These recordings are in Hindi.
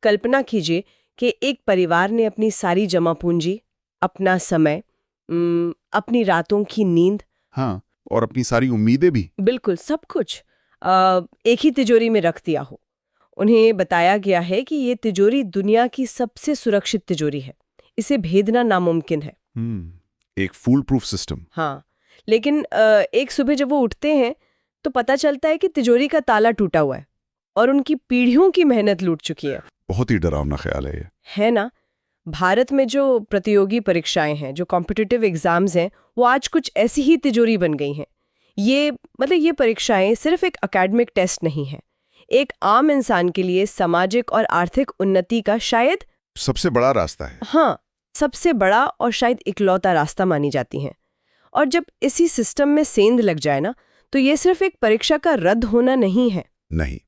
कल्पना कीजिए कि एक परिवार ने अपनी सारी जमा पूंजी, अपना समय, अपनी रातों की नींद, हाँ, और अपनी सारी उम्मीदें भी। बिल्कुल सब कुछ एक ही तिजोरी में रख दिया हो। उन्हें बताया गया है कि ये तिजोरी दुनिया की सबसे सुरक्षित तिजोरी है, इसे भेदना नामुमकिन है। एक फूल प्रूफ सिस्टम। हाँ, लेकिन एक सुबह जब वो उठते हैं तो पता चलता है कि तिजोरी का ताला टूटा हुआ है और उनकी पीढ़ियों की मेहनत लूट चुकी है। बहुत ही डरावना ख्याल है ये। है ना? भारत में जो प्रतियोगी परीक्षाएं हैं, जो कॉम्पिटिटिव एग्जाम्स हैं, वो आज कुछ ऐसी ही तिजोरी बन गई हैं। ये परीक्षाएं सिर्फ एक एकेडमिक टेस्ट नहीं है, एक आम इंसान के लिए सामाजिक और आर्थिक उन्नति का शायद सबसे बड़ा रास्ता है। हाँ, सबसे बड़ा और शायद इकलौता रास्ता मानी जाती हैं। और जब इसी सिस्टम में सेंध लग जाए ना, तो ये सिर्फ एक परीक्षा का रद्द होना नहीं है। नहीं,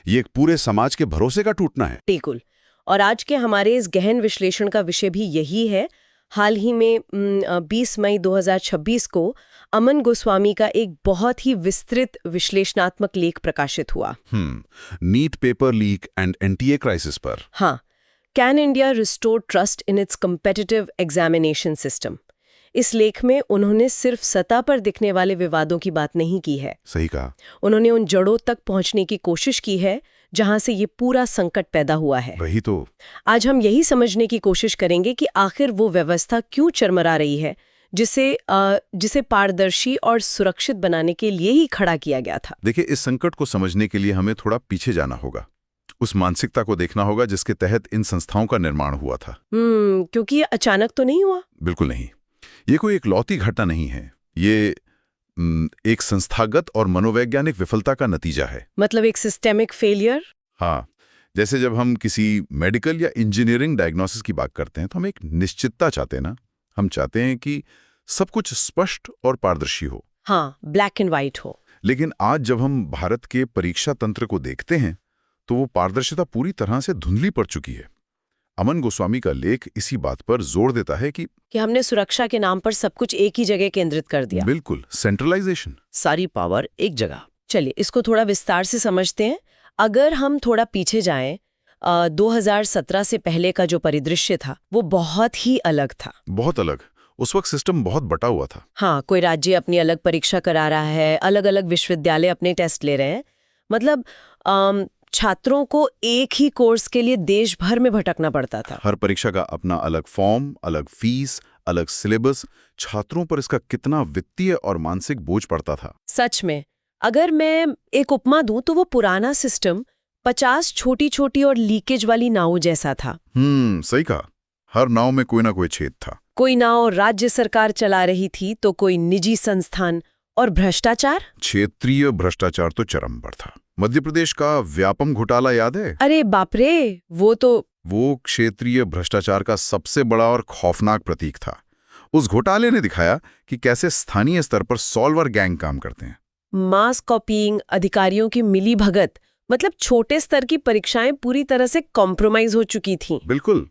ये एक पूरे समाज के भरोसे का टूटना है। बिल्कुल। और आज के हमारे इस गहन विश्लेषण का विषय भी यही है। हाल ही में 20 मई 2026 को अमन गोस्वामी का एक बहुत ही विस्तृत विश्लेषणात्मक लेख प्रकाशित हुआ। NEET paper leak and NTA crisis पर। हाँ, can India restore trust in its competitive examination system. इस लेख में उन्होंने सिर्फ सतह पर दिखने वाले विवादों की बात नहीं की है। सही कहा। उन्होंने उन जड़ों तक पहुंचने की कोशिश की है जहां से ये पूरा संकट पैदा हुआ है। वही तो। आज हम यही समझने की कोशिश करेंगे कि आखिर वो व्यवस्था क्यों चरमरा रही है, जिसे पारदर्शी और सुरक्षित बनाने के लिए ही खड़ा किया गया था। देखिए, इस संकट को समझने के लिए हमें थोड़ा पीछे जाना होगा, उस मानसिकता को देखना होगा जिसके तहत इन संस्थाओं का निर्माण हुआ था। क्योंकि ये अचानक तो नहीं हुआ। बिल्कुल नहीं, ये कोई इकलौती घटना नहीं है। ये एक संस्थागत और मनोवैज्ञानिक विफलता का नतीजा है। मतलब एक सिस्टेमिक फेलियर। हाँ, जैसे जब हम किसी मेडिकल या इंजीनियरिंग डायग्नोसिस की बात करते हैं तो हम एक निश्चितता चाहते हैं ना। हम चाहते हैं कि सब कुछ स्पष्ट और पारदर्शी हो। हाँ, ब्लैक एंड व्हाइट हो। लेकिन आज जब हम भारत के परीक्षा तंत्र को देखते हैं तो वो पारदर्शिता पूरी तरह से धुंधली पड़ चुकी है। अमन गोस्वामी का लेख इसी बात पर जोर देता है कि हमने सुरक्षा के नाम पर सब कुछ एक ही जगह केंद्रित कर दिया। बिल्कुल, सेंट्रलाइजेशन, सारी पावर एक जगह। चलिए इसको थोड़ा विस्तार से समझते हैं। अगर हम थोड़ा पीछे जाएं, 2017 से पहले का जो परिदृश्य था वो बहुत ही अलग था। बहुत अलग। उस वक्त सिस्टम बहुत बटा हुआ था। हाँ, कोई राज्य अपनी अलग परीक्षा करा रहा है, अलग अलग विश्वविद्यालय अपने टेस्ट ले रहे हैं। मतलब छात्रों को एक ही कोर्स के लिए देश भर में भटकना पड़ता था। हर परीक्षा का अपना अलग फॉर्म, अलग फीस, अलग सिलेबस। छात्रों पर इसका कितना वित्तीय और मानसिक बोझ पड़ता था। सच में, अगर मैं एक उपमा दूं तो वो पुराना सिस्टम 50 छोटी छोटी और लीकेज वाली नावों जैसा था। सही कहा। हर नाव में कोई ना कोई छेद था। कोई नाव राज्य सरकार चला रही थी तो कोई निजी संस्थान। और भ्रष्टाचार, क्षेत्रीय भ्रष्टाचार तो चरम पर था। मध्य प्रदेश का व्यापम घोटाला याद है? अरे बाप रे, वो क्षेत्रीय भ्रष्टाचार का सबसे बड़ा और खौफनाक प्रतीक था। उस घोटाले ने दिखाया कि कैसे स्थानीय स्तर पर सॉल्वर गैंग काम करते हैं। मास कॉपीइंग, अधिकारियों की मिली भगत, मतलब छोटे स्तर की परीक्षाएं पूरी तरह से कॉम्प्रोमाइज हो चुकी थीं। बिल्कुल।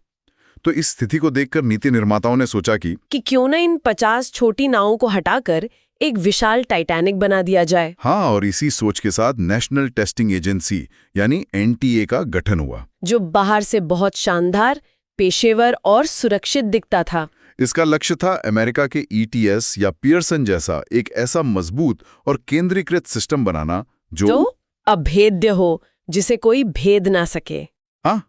तो इस स्थिति को देखकर नीति निर्माताओं ने सोचा कि क्यों न इन 50 छोटी नावों को हटाकर एक विशाल टाइटैनिक बना दिया जाए। हाँ, और इसी सोच के साथ नेशनल टेस्टिंग एजेंसी यानी एनटीए का गठन हुआ, जो बाहर से बहुत शानदार, पेशेवर और सुरक्षित दिखता था। इसका लक्ष्य था अमेरिका के ईटीएस या पियर्सन जैसा एक ऐसा मजबूत और केंद्रीकृत सिस्टम बनाना जो अभेद्य हो, जिसे कोई भेद ना सके। हाँ,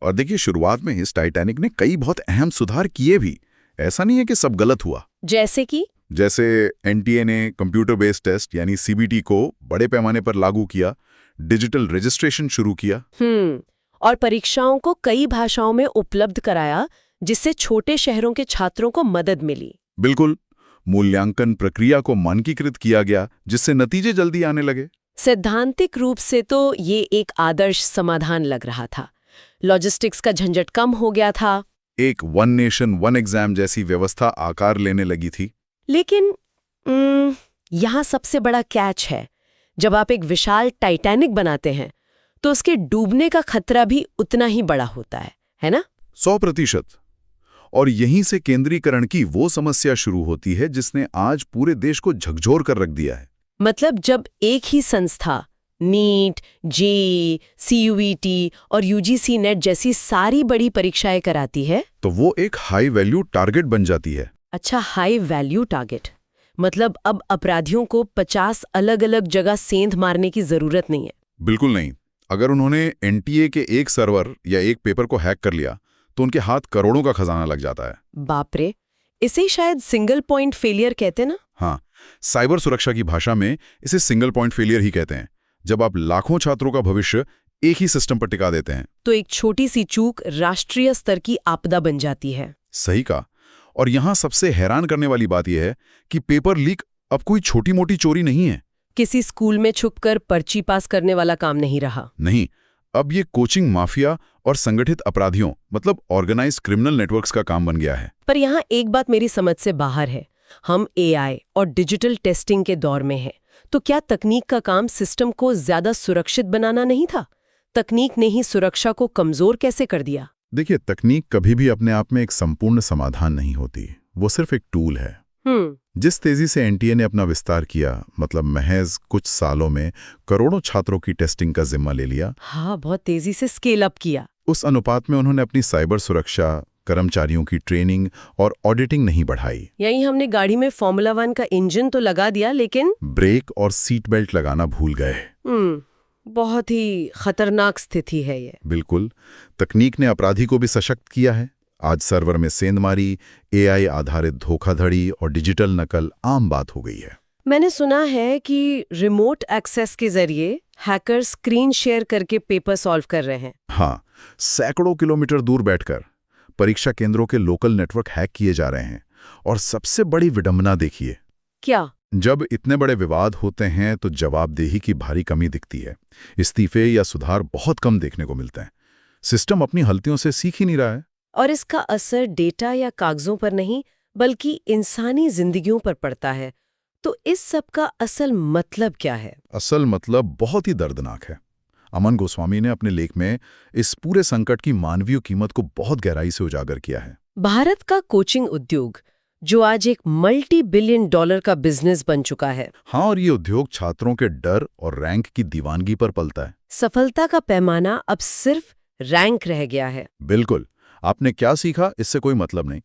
और देखिए, शुरुआत में इस टाइटैनिक ने कई बहुत अहम सुधार किए भी। ऐसा नहीं है कि सब गलत हुआ। जैसे एनटीए ने कंप्यूटर बेस्ड टेस्ट यानी सीबीटी को बड़े पैमाने पर लागू किया, डिजिटल रजिस्ट्रेशन शुरू किया, और परीक्षाओं को कई भाषाओं में उपलब्ध कराया, जिससे छोटे शहरों के छात्रों को मदद मिली। बिल्कुल। मूल्यांकन प्रक्रिया को मानकीकृत किया गया, जिससे नतीजे जल्दी आने लगे। सैद्धांतिक रूप से तो ये एक आदर्श समाधान लग रहा था। लॉजिस्टिक्स का झंझट कम हो गया था। एक वन नेशन वन एग्जाम जैसी व्यवस्था आकार लेने लगी थी। लेकिन यहाँ सबसे बड़ा कैच है, जब आप एक विशाल टाइटैनिक बनाते हैं तो उसके डूबने का खतरा भी उतना ही बड़ा होता है ना? 100%। और यहीं से केंद्रीकरण की वो समस्या शुरू होती है जिसने आज पूरे देश को झकझोर कर रख दिया है। मतलब जब एक ही संस्था नीट, जेईई, सीयूईटी और यूजीसी नेट जैसी सारी बड़ी परीक्षाएं कराती है। तो वो एक हाई वैल्यू टारगेट बन जाती है। अच्छा, हाई वैल्यू टारगेट मतलब अब अपराधियों को 50 अलग अलग जगह सेंध मारने की जरूरत नहीं है। बिल्कुल नहीं। अगर उन्होंने एनटीए के एक सर्वर या एक पेपर को हैक कर लिया तो उनके हाथ करोड़ों का खजाना लग जाता है। बाप रे, इसे शायद सिंगल पॉइंट फेलियर कहते ना। हाँ, साइबर सुरक्षा की भाषा में इसे सिंगल पॉइंट फेलियर ही कहते हैं, जब आप लाखों छात्रों का भविष्य एक ही सिस्टम पर टिका देते हैं। तो एक छोटी सी चूक राष्ट्रीय स्तर की आपदा बन जाती है। सही कहा। और यहां सबसे हैरान करने वाली बात यह है कि पेपर लीक अब कोई छोटी मोटी चोरी नहीं है। किसी स्कूल में छुपकर पर्ची पास करने वाला काम नहीं रहा। नहीं, अब ये कोचिंग माफिया और संगठित अपराधियों मतलब ऑर्गेनाइज्ड क्रिमिनल नेटवर्क्स का काम बन गया है। पर यहाँ एक बात मेरी समझ से बाहर है। हम एआई और डिजिटल टेस्टिंग के दौर में हैं, तो क्या तकनीक का काम सिस्टम को ज्यादा सुरक्षित बनाना नहीं था? तकनीक ने ही सुरक्षा को कमजोर कैसे कर दिया? देखिए, तकनीक कभी भी अपने आप में एक संपूर्ण समाधान नहीं होती, वो सिर्फ एक टूल है। जिस तेजी से एनटीए ने अपना विस्तार किया, मतलब महज कुछ सालों में करोड़ों छात्रों की टेस्टिंग का जिम्मा ले लिया। हाँ, बहुत तेजी से स्केल अप किया। उस अनुपात में उन्होंने अपनी साइबर सुरक्षा, कर्मचारियों की ट्रेनिंग और ऑडिटिंग नहीं बढ़ाई। यही हमने गाड़ी में फॉर्मूला 1 का इंजन तो लगा दिया, लेकिन ब्रेक और सीट बेल्ट लगाना भूल गए। बहुत ही खतरनाक स्थिति है ये। बिल्कुल। तकनीक ने अपराधी को भी सशक्त किया है। आज सर्वर में सेंधमारी, एआई आधारित धोखाधड़ी और डिजिटल नकल आम बात हो गई है। मैंने सुना है कि रिमोट एक्सेस के जरिए हैकर स्क्रीन शेयर करके पेपर सॉल्व कर रहे हैं। हाँ, सैकड़ों किलोमीटर दूर बैठकर परीक्षा केंद्रों के लोकल नेटवर्क हैक किए जा रहे हैं। और सबसे बड़ी विडंबना देखिए। क्या? जब इतने बड़े विवाद होते हैं तो जवाबदेही की भारी कमी दिखती है। इस्तीफे या सुधार बहुत कम देखने को मिलते हैं। सिस्टम अपनी गलतियों से सीख ही नहीं रहा है। और इसका असर डेटा या कागजों पर नहीं, बल्कि इंसानी जिंदगियों पर पड़ता है। तो इस सब का असल मतलब क्या है? असल मतलब बहुत ही दर्दनाक है। अमन गोस्वामी ने अपने लेख में इस पूरे संकट की मानवीय कीमत को बहुत गहराई से उजागर किया है। भारत का कोचिंग उद्योग, जो आज एक $multi-billion का बिजनेस बन चुका है। हाँ, और ये उद्योग छात्रों के डर और रैंक की दीवानगी पर पलता है। सफलता का पैमाना अब सिर्फ रैंक रह गया है। बिल्कुल। आपने क्या सीखा इससे कोई मतलब नहीं।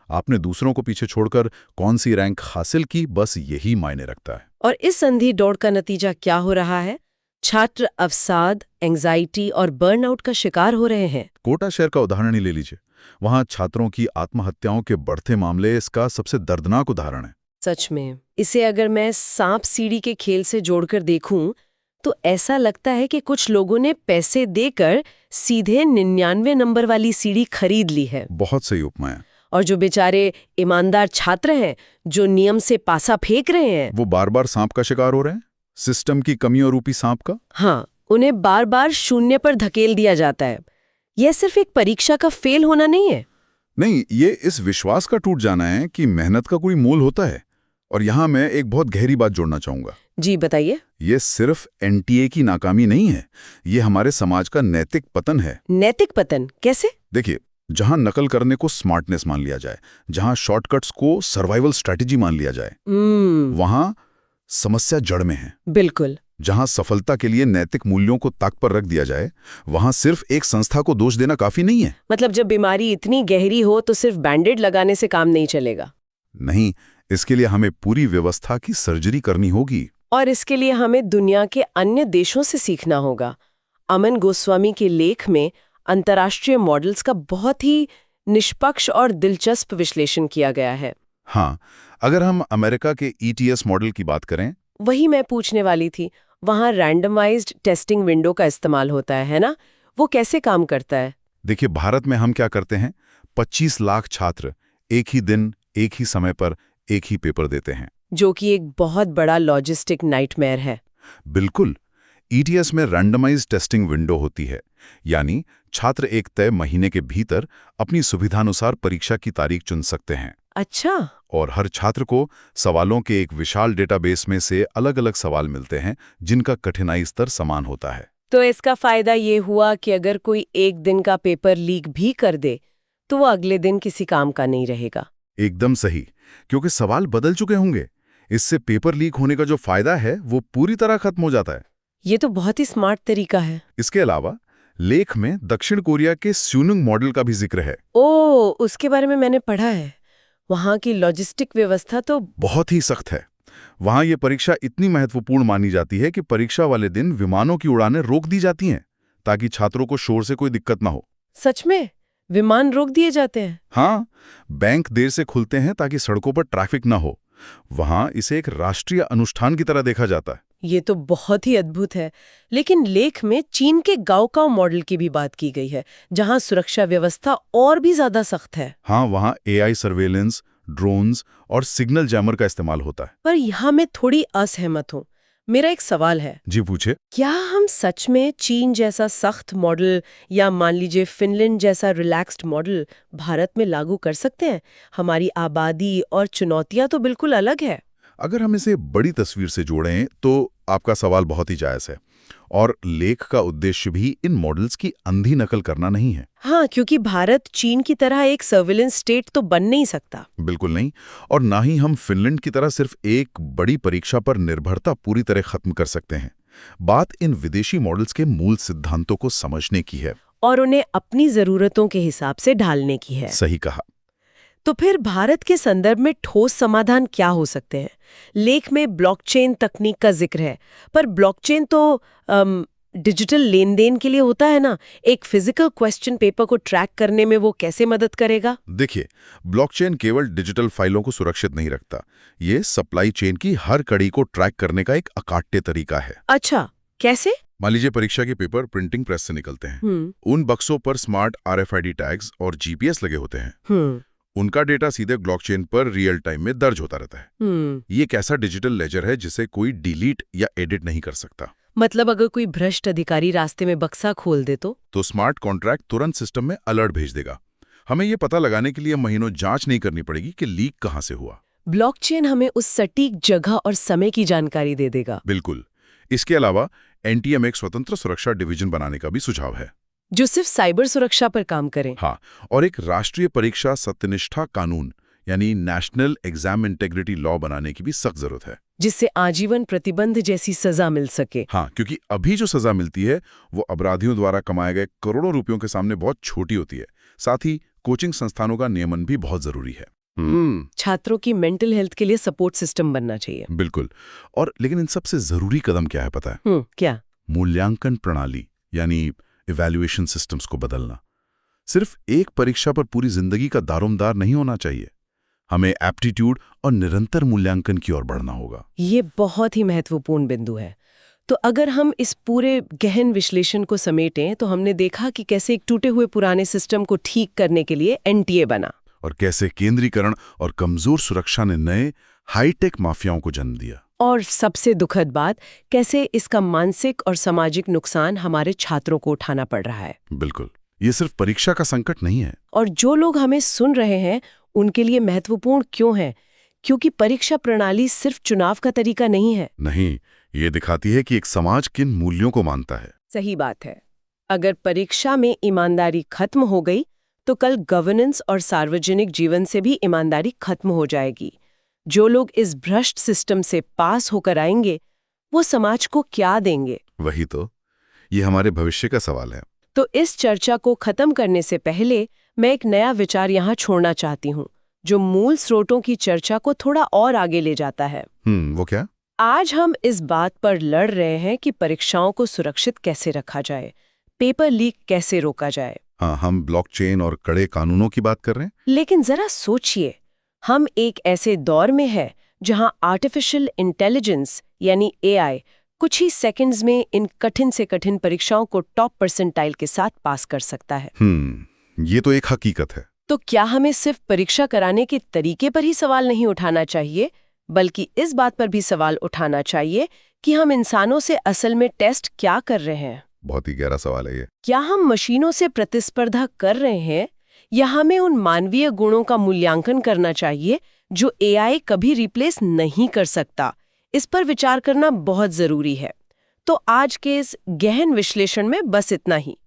आपने दूसरों को पीछे छोड़कर कौन सी रैंक हासिल की, बस यही मायने रखता है। और इस संधि दौड़ का नतीजा क्या हो रहा है? छात्र अवसाद, एंजाइटी और बर्नआउट का शिकार हो रहे हैं। कोटा शहर का उदाहरण ही ले लीजिए। वहां छात्रों की आत्महत्याओं के बढ़ते मामले इसका सबसे दर्दनाक उदाहरण है। सच में, इसे अगर मैं सांप सीढ़ी के खेल से जोड़कर देखूं, तो ऐसा लगता है कि कुछ लोगों ने पैसे देकर सीधे 99 नंबर वाली सीढ़ी खरीद ली है। बहुत सही उपमा है। और जो बेचारे ईमानदार छात्र हैं, जो नियम से पासा फेंक रहे हैं, वो बार बार सांप का शिकार हो रहे हैं, सिस्टम की कमियों रूपी सांप का। हाँ, उन्हें बार बार शून्य पर धकेल दिया जाता है। यह सिर्फ एक परीक्षा का फेल होना नहीं है। नहीं, ये इस विश्वास का टूट जाना है कि मेहनत का कोई मूल होता है। और यहां मैं एक बहुत गहरी बात जोड़ना चाहूंगा। जी बताइए। ये सिर्फ एनटीए की नाकामी नहीं है, ये हमारे समाज का नैतिक पतन है। नैतिक पतन कैसे? देखिए, जहां नकल करने को स्मार्टनेस मान लिया जाए, जहां शॉर्टकट्स को सर्वाइवल स्ट्रैटेजी मान लिया जाए, वहां समस्या जड़ में है। बिल्कुल। जहां सफलता के लिए नैतिक मूल्यों को ताक पर रख दिया जाए, वहां सिर्फ एक संस्था को दोष देना काफी नहीं है। मतलब जब बीमारी इतनी गहरी हो तो सिर्फ बैंडेड लगाने से काम नहीं चलेगा। नहीं, इसके लिए हमें पूरी व्यवस्था की सर्जरी करनी होगी। और इसके लिए हमें दुनिया के अन्य देशों से सीखना होगा। अमन गोस्वामी के लेख में अंतर्राष्ट्रीय मॉडल्स का बहुत ही निष्पक्ष और दिलचस्प विश्लेषण किया गया है। हाँ, अगर हम अमेरिका के ETS मॉडल की बात करें। वही मैं पूछने वाली थी। वहाँ रैंडमाइज्ड टेस्टिंग विंडो का इस्तेमाल होता है ना? वो कैसे काम करता है? देखिए, भारत में हम क्या करते हैं, 25 लाख छात्र एक ही दिन, एक ही समय पर एक ही पेपर देते हैं, जो कि एक बहुत बड़ा लॉजिस्टिक नाइटमेयर है। बिल्कुल। ETS में रैंडमाइज्ड टेस्टिंग विंडो होती है, यानी छात्र एक तय महीने के भीतर अपनी सुविधानुसार परीक्षा की तारीख चुन सकते हैं। अच्छा। और हर छात्र को सवालों के एक विशाल डेटाबेस में से अलग अलग सवाल मिलते हैं, जिनका कठिनाई स्तर समान होता है। तो इसका फायदा ये हुआ कि अगर कोई एक दिन का पेपर लीक भी कर दे, तो वो अगले दिन किसी काम का नहीं रहेगा। एकदम सही, क्योंकि सवाल बदल चुके होंगे। इससे पेपर लीक होने का जो फायदा है वो पूरी तरह खत्म हो जाता है। ये तो बहुत ही स्मार्ट तरीका है। इसके अलावा लेख में दक्षिण कोरिया के स्यूनुंग मॉडल का भी जिक्र है। उसके बारे में मैंने पढ़ा है। वहाँ की लॉजिस्टिक व्यवस्था तो बहुत ही सख्त है। वहाँ ये परीक्षा इतनी महत्वपूर्ण मानी जाती है कि परीक्षा वाले दिन विमानों की उड़ानें रोक दी जाती हैं ताकि छात्रों को शोर से कोई दिक्कत ना हो। सच में विमान रोक दिए जाते हैं? हाँ, बैंक देर से खुलते हैं ताकि सड़कों पर ट्रैफिक ना हो। वहाँ इसे एक राष्ट्रीय अनुष्ठान की तरह देखा जाता है। ये तो बहुत ही अद्भुत है। लेकिन लेख में चीन के गाओकाओ मॉडल की भी बात की गई है, जहाँ सुरक्षा व्यवस्था और भी ज्यादा सख्त है। हाँ, वहाँ AI सर्वेलेंस, ड्रोन्स और सिग्नल जैमर का इस्तेमाल होता है। पर यहाँ मैं थोड़ी असहमत हूँ। मेरा एक सवाल है। जी पूछे। क्या हम सच में चीन जैसा सख्त मॉडल या मान लीजिए फिनलैंड जैसा रिलैक्स्ड मॉडल भारत में लागू कर सकते हैं? हमारी आबादी और चुनौतियां तो बिल्कुल अलग है। अगर हम इसे बड़ी तस्वीर से जोड़ें तो आपका सवाल बहुत ही जायज़ है, और लेख का उद्देश्य भी इन मॉडल्स की अंधी नकल करना नहीं है। हाँ, क्योंकि भारत चीन की तरह एक सर्विलेंस स्टेट तो बन नहीं सकता। बिल्कुल नहीं, और ना ही हम फिनलैंड की तरह सिर्फ एक बड़ी परीक्षा पर निर्भरता पूरी तरह खत्म कर सकते हैं। बात इन विदेशी मॉडल्स के मूल सिद्धांतों को समझने की है और उन्हें अपनी जरूरतों के हिसाब से ढालने की है। सही कहा। तो फिर भारत के संदर्भ में ठोस समाधान क्या हो सकते हैं? लेख में ब्लॉकचेन तकनीक का जिक्र है, पर ब्लॉकचेन तो डिजिटल लेन देन के लिए होता है ना। एक फिजिकल क्वेश्चन पेपर को ट्रैक करने में वो कैसे मदद करेगा? देखिए, ब्लॉकचेन केवल डिजिटल फाइलों को सुरक्षित नहीं रखता, ये सप्लाई चेन की हर कड़ी को ट्रैक करने का एक अकाट्य तरीका है। अच्छा, कैसे? मान लीजिए परीक्षा के पेपर प्रिंटिंग प्रेस से निकलते हैं। उन बक्सों पर स्मार्ट RFID टैग्स और GPS लगे होते हैं। उनका डेटा सीधे ब्लॉकचेन पर रियल टाइम में दर्ज होता रहता है। ये एक ऐसा डिजिटल लेजर है जिसे कोई डिलीट या एडिट नहीं कर सकता। मतलब अगर कोई भ्रष्ट अधिकारी रास्ते में बक्सा खोल दे तो स्मार्ट कॉन्ट्रैक्ट तुरंत सिस्टम में अलर्ट भेज देगा। हमें ये पता लगाने के लिए महीनों जांच नहीं करनी पड़ेगी कि लीक कहां से हुआ। ब्लॉकचेन हमें उस सटीक जगह और समय की जानकारी दे देगा। बिल्कुल। इसके अलावा NTM एक स्वतंत्र सुरक्षा डिवीजन बनाने का भी सुझाव है, जो सिर्फ साइबर सुरक्षा पर काम करें। हाँ, और एक राष्ट्रीय परीक्षा सत्यनिष्ठा कानून यानी नेशनल एग्जाम इंटेग्रिटी लॉ बनाने की भी सख्त जरूरत है, जिससे आजीवन प्रतिबंध जैसी सजा मिल सके। हाँ, क्योंकि अभी जो सजा मिलती है वो अपराधियों द्वारा कमाए गए करोड़ों रुपयों के सामने बहुत छोटी होती है। साथ ही कोचिंग संस्थानों का नियमन भी बहुत जरूरी है। छात्रों की मेंटल हेल्थ के लिए सपोर्ट सिस्टम बनना चाहिए। बिल्कुल। और लेकिन इन सबसे जरूरी कदम क्या है पता है? क्या? मूल्यांकन प्रणाली यानी इवैल्यूएशन सिस्टम्स को बदलना। सिर्फ एक परीक्षा पर पूरी जिंदगी का दारोमदार नहीं होना चाहिए। हमें एप्टीट्यूड और निरंतर मूल्यांकन की ओर बढ़ना होगा। ये बहुत ही महत्वपूर्ण बिंदु है। तो अगर हम इस पूरे गहन विश्लेषण को समेटें तो हमने देखा कि कैसे एक टूटे हुए पुराने सिस्टम को ठीक करने के लिए NTA बना, और कैसे केंद्रीकरण और कमजोर सुरक्षा ने नए हाईटेक माफियाओं को जन्म दिया, और सबसे दुखद बात कैसे इसका मानसिक और सामाजिक नुकसान हमारे छात्रों को उठाना पड़ रहा है। बिल्कुल, ये सिर्फ परीक्षा का संकट नहीं है। और जो लोग हमें सुन रहे हैं उनके लिए महत्वपूर्ण क्यों है? क्योंकि परीक्षा प्रणाली सिर्फ चुनाव का तरीका नहीं है। नहीं, ये दिखाती है कि एक समाज किन मूल्यों को मानता है। सही बात है। अगर परीक्षा में ईमानदारी खत्म हो गई तो कल गवर्नेंस और सार्वजनिक जीवन से भी ईमानदारी खत्म हो जाएगी। जो लोग इस भ्रष्ट सिस्टम से पास होकर आएंगे वो समाज को क्या देंगे? वही तो, ये हमारे भविष्य का सवाल है। तो इस चर्चा को खत्म करने से पहले मैं एक नया विचार यहाँ छोड़ना चाहती हूँ, जो मूल स्रोतों की चर्चा को थोड़ा और आगे ले जाता है। वो क्या? आज हम इस बात पर लड़ रहे हैं कि परीक्षाओं को सुरक्षित कैसे रखा जाए, पेपर लीक कैसे रोका जाए। हाँ, हम ब्लॉकचेन और कड़े कानूनों की बात कर रहे हैं। लेकिन जरा सोचिए, हम एक ऐसे दौर में हैं जहां आर्टिफिशियल इंटेलिजेंस यानी AI कुछ ही सेकंड्स में इन कठिन से कठिन परीक्षाओं को टॉप परसेंटाइल के साथ पास कर सकता है। ये तो एक हकीकत है। तो क्या हमें सिर्फ परीक्षा कराने के तरीके पर ही सवाल नहीं उठाना चाहिए, बल्कि इस बात पर भी सवाल उठाना चाहिए कि हम इंसानों से असल में टेस्ट क्या कर रहे हैं? बहुत ही गहरा सवाल है ये। क्या हम मशीनों से प्रतिस्पर्धा कर रहे हैं, या हमें उन मानवीय गुणों का मूल्यांकन करना चाहिए जो AI कभी रिप्लेस नहीं कर सकता? इस पर विचार करना बहुत जरूरी है। तो आज के इस गहन विश्लेषण में बस इतना ही।